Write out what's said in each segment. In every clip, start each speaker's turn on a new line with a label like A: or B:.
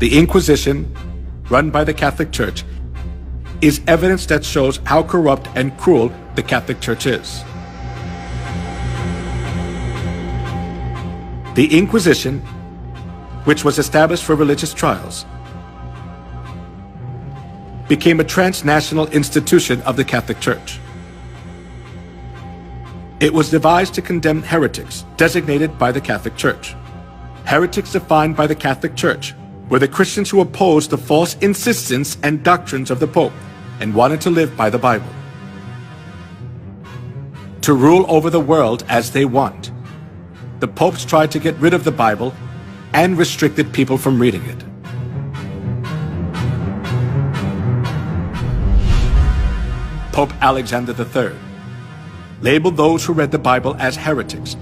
A: The Inquisition, run by the Catholic Church, is evidence that shows how corrupt and cruel the Catholic Church is. The Inquisition, which was established for religious trials, became a transnational institution of the Catholic Church. It was devised to condemn heretics designated by the Catholic Church. Heretics defined by the Catholic Church were the Christians who opposed the false insistence and doctrines of the Pope and wanted to live by the Bible, to rule over the world as they want. The popes tried to get rid of the Bible and restricted people from reading it. Pope Alexander III labeled those who read the Bible as heretics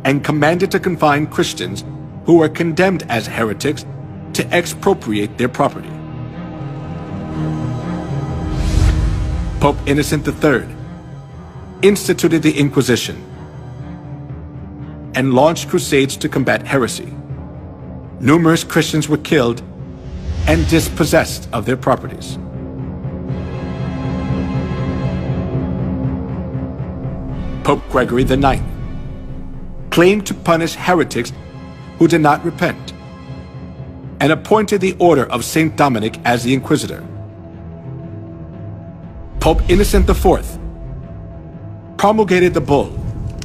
A: and commanded to confine Christians who were condemned as heretics to expropriate their property. Pope Innocent III instituted the Inquisition and launched crusades to combat heresy. Numerous Christians were killed and dispossessed of their properties. Pope Gregory IX claimed to punish heretics who did not repent and appointed the Order of St. Dominic as the Inquisitor. Pope Innocent IV promulgated the bull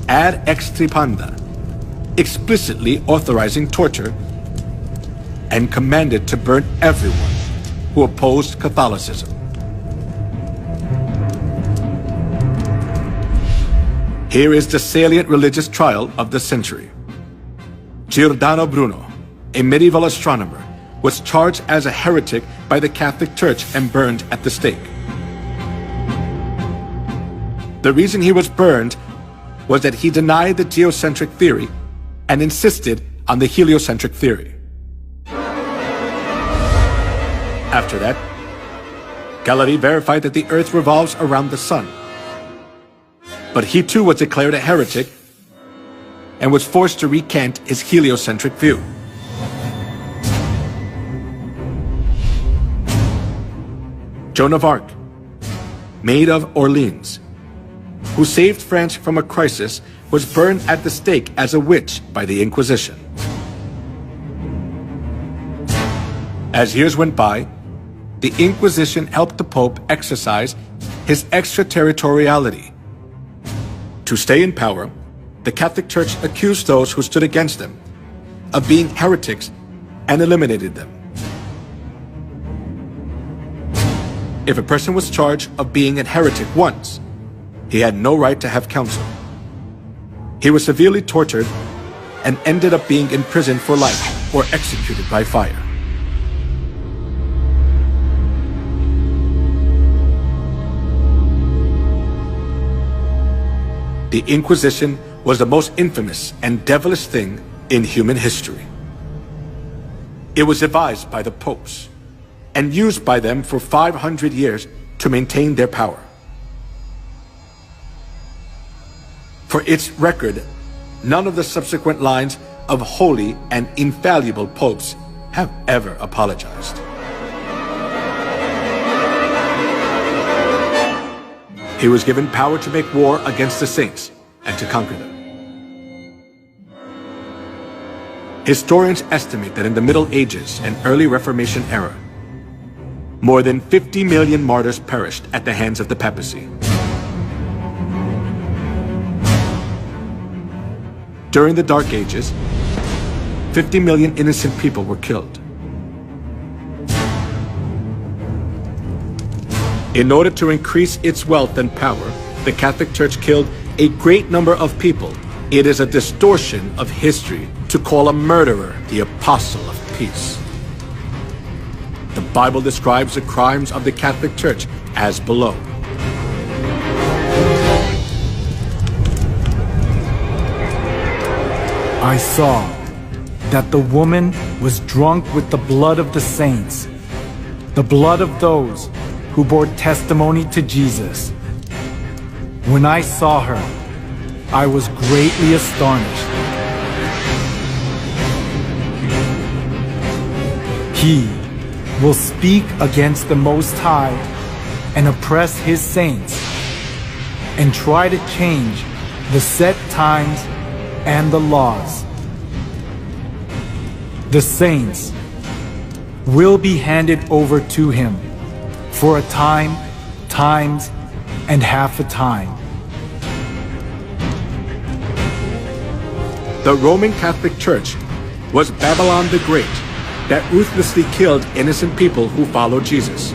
A: Ad Extirpanda, explicitly authorizing torture, and commanded to burn everyone who opposed Catholicism. Here is the salient religious trial of the century. Giordano Bruno, a medieval astronomer, was charged as a heretic by the Catholic Church and burned at the stake. The reason he was burned was that he denied the geocentric theory and insisted on the heliocentric theory. After that, Galilei verified that the Earth revolves around the Sun. But he too was declared a heretic and was forced to recant his heliocentric view. Joan of Arc, Maid of Orleans, who saved France from a crisis, was burned at the stake as a witch by the Inquisition. As years went by, the Inquisition helped the Pope exercise his extraterritoriality. To stay in power, the Catholic Church accused those who stood against them of being heretics and eliminated them. If a person was charged of being a heretic once, he had no right to have counsel. He was severely tortured and ended up being imprisoned for life or executed by fire. The Inquisition was the most infamous and devilish thing in human history. It was devised by the popes and used by them for 500 years to maintain their power. For its record, none of the subsequent lines of holy and infallible popes have ever apologized. He was given power to make war against the saints and to conquer them. Historians estimate that in the Middle Ages and early Reformation era, more than 50 million martyrs perished at the hands of the papacy. During the Dark Ages, 50 million innocent people were killed. In order to increase its wealth and power, the Catholic Church killed a great number of people. It is a distortion of history to call a murderer the apostle of peace. The Bible describes the crimes of the Catholic Church as below.
B: I saw that the woman was drunk with the blood of the saints, the blood of those who bore testimony to Jesus. When I saw her, I was greatly astonished. He will speak against the Most High and oppress his saints and try to change the set times and the laws. The saints will be handed over to him for a time, times, and half a time.
A: The Roman Catholic Church was Babylon the Great that ruthlessly killed innocent people who followed Jesus.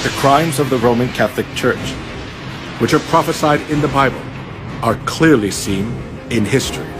A: The crimes of the Roman Catholic Church, which are prophesied in the Bible, are clearly seen in history.